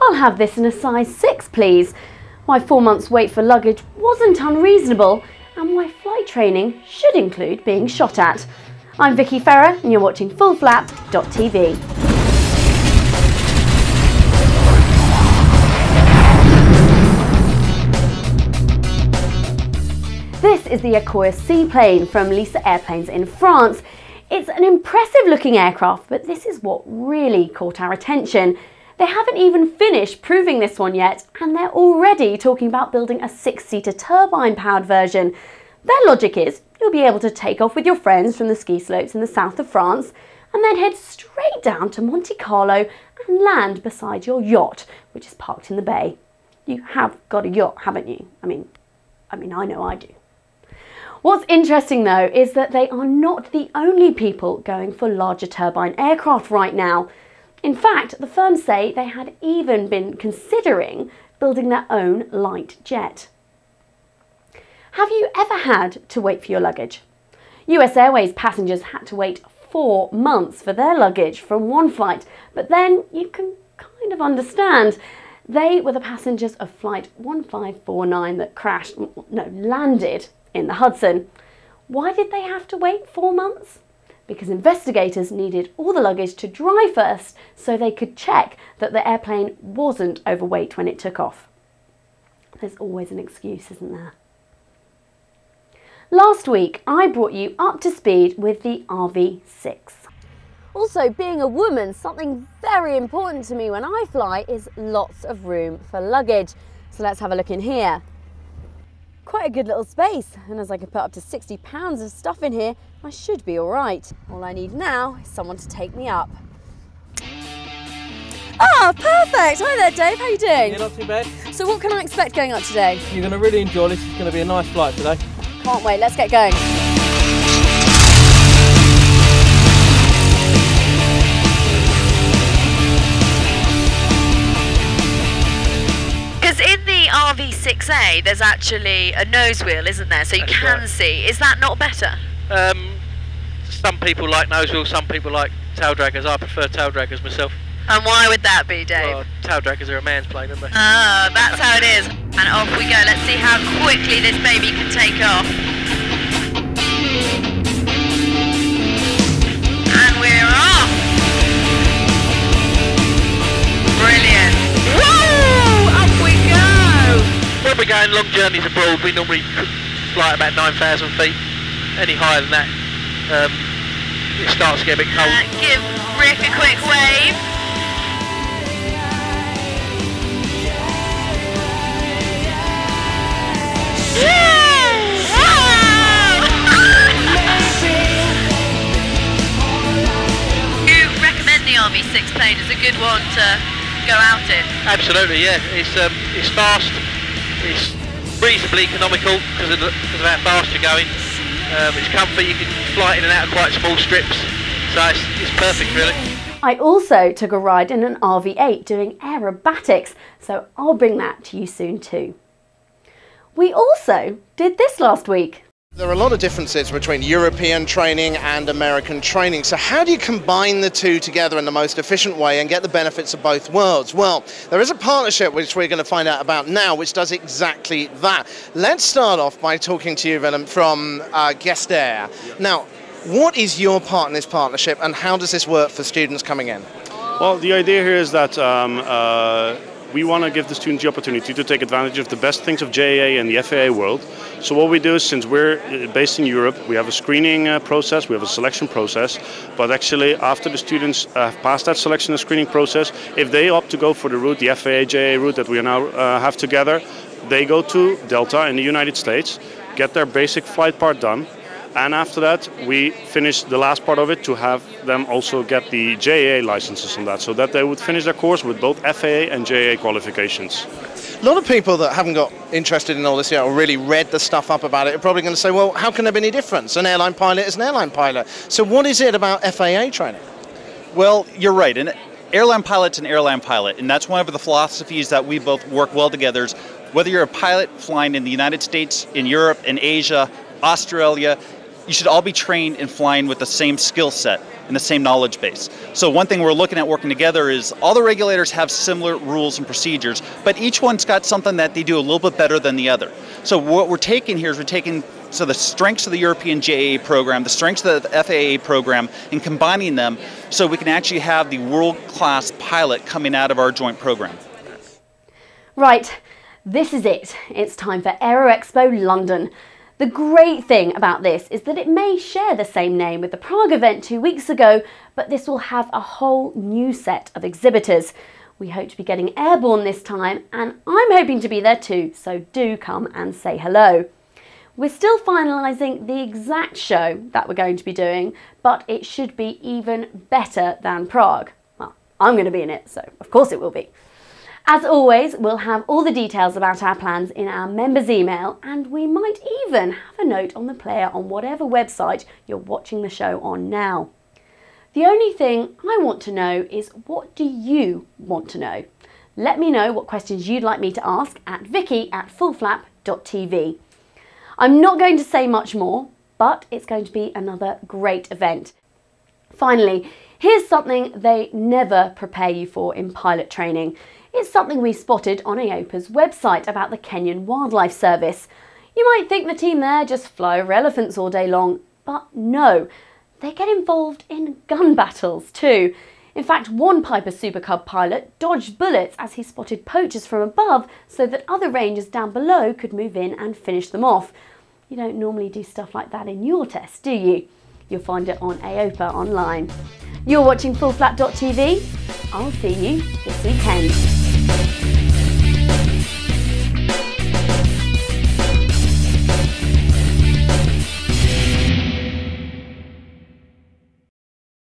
I'll have this in a size 6 please. Why 4 months wait for luggage wasn't unreasonable, and why flight training should include being shot at. I'm Vicky Ferrer and you're watching fullflap.tv. This is the Akoya seaplane from Lisa Airplanes in France. It's an impressive looking aircraft, but this is what really caught our attention. They haven't even finished proving this one yet, and they're already talking about building a 6-seater turbine-powered version. Their logic is you'll be able to take off with your friends from the ski slopes in the south of France and then head straight down to Monte Carlo and land beside your yacht, which is parked in the bay. You have got a yacht, haven't you? I mean, I know I do. What's interesting though is that they are not the only people going for larger turbine aircraft right now. In fact, the firm say they had even been considering building their own light jet. Have you ever had to wait for your luggage? US Airways passengers had to wait 4 months for their luggage from one flight, but then you can kind of understand. They were the passengers of flight 1549 that landed in the Hudson. Why did they have to wait 4 months? Because investigators needed all the luggage to dry first so they could check that the airplane wasn't overweight when it took off. There's always an excuse, isn't there? Last week I brought you up to speed with the RV6. Also, being a woman, something very important to me when I fly is lots of room for luggage. So let's have a look in here. Quite a good little space, and as I can put up to 60 pounds of stuff in here, I should be all right. All I need now is someone to take me up. Ah, perfect! Hi there, Dave, how are you doing? Yeah, not too bad. So what can I expect going up today? You're going to really enjoy this. It's going to be a nice flight today. Can't wait, let's get going. In the RV6A, there's actually a nose wheel, isn't there? So you can see. Is that not better? Some people like nose wheels, some people like tail draggers. I prefer tail draggers myself. And why would that be, Dave? Well, tail draggers are a man's plane, aren't they? Ah, that's how it is. And off we go. Let's see how quickly this baby can take off. And we're off! Brilliant. Woo! Up we go! When we're going long journeys abroad, we normally fly at about 9,000 feet. Any higher than that, it starts to get a bit cold. Give Rick a quick wave. You recommend the RV6 plane as a good one to go out in? Absolutely, yeah. It's fast. It's reasonably economical because of how fast you're going. It's comfy. You can fly in and out of quite small strips, so it's perfect, really. I also took a ride in an RV8 doing aerobatics, so I'll bring that to you soon too. We also did this last week. There are a lot of differences between European training and American training, so how do you combine the two together in the most efficient way and get the benefits of both worlds? Well, there is a partnership which we're going to find out about now which does exactly that. Let's start off by talking to you, Willem, from Guest Air. Now, what is your part in this partnership and how does this work for students coming in? Well, the idea here is that we want to give the students the opportunity to take advantage of the best things of JAA and the FAA world. So what we do is, since we're based in Europe, we have a screening process, we have a selection process, but actually after the students have passed that selection and screening process, if they opt to go for the route, the FAA JAA route that we now have together, they go to Delta in the United States, get their basic flight part done, and after that we finish the last part of it to have them also get the JAA licenses on that, so that they would finish their course with both FAA and JAA qualifications. A lot of people that haven't got interested in all this yet or really read the stuff up about it are probably going to say, well, how can there be any difference? An airline pilot is an airline pilot. So what is it about FAA training? Well, you're right. An airline pilot's an airline pilot, and that's one of the philosophies that we both work well together. Is whether you're a pilot flying in the United States, in Europe, in Asia, Australia, you should all be trained in flying with the same skill set and the same knowledge base. So one thing we're looking at working together is all the regulators have similar rules and procedures, but each one's got something that they do a little bit better than the other. So what we're taking here is we're taking the strengths of the European JAA program, the strengths of the FAA program, and combining them so we can actually have the world-class pilot coming out of our joint program. Right, this is it. It's time for AeroExpo London. The great thing about this is that it may share the same name with the Prague event 2 weeks ago, but this will have a whole new set of exhibitors. We hope to be getting airborne this time, and I'm hoping to be there too, so do come and say hello. We're still finalising the exact show that we're going to be doing, but it should be even better than Prague. Well, I'm going to be in it, so of course it will be. As always, we'll have all the details about our plans in our members' email, and we might even have a note on the player on whatever website you're watching the show on now. The only thing I want to know is, what do you want to know? Let me know what questions you'd like me to ask at vicky@fullflap.tv. I'm not going to say much more, but it's going to be another great event. Finally, here's something they never prepare you for in pilot training. It's something we spotted on AOPA's website about the Kenyan Wildlife Service. You might think the team there just fly over elephants all day long, but no, they get involved in gun battles too. In fact, one Piper Super Cub pilot dodged bullets as he spotted poachers from above so that other rangers down below could move in and finish them off. You don't normally do stuff like that in your test, do you? You'll find it on AOPA online. You're watching fullflap.tv. I'll see you this weekend.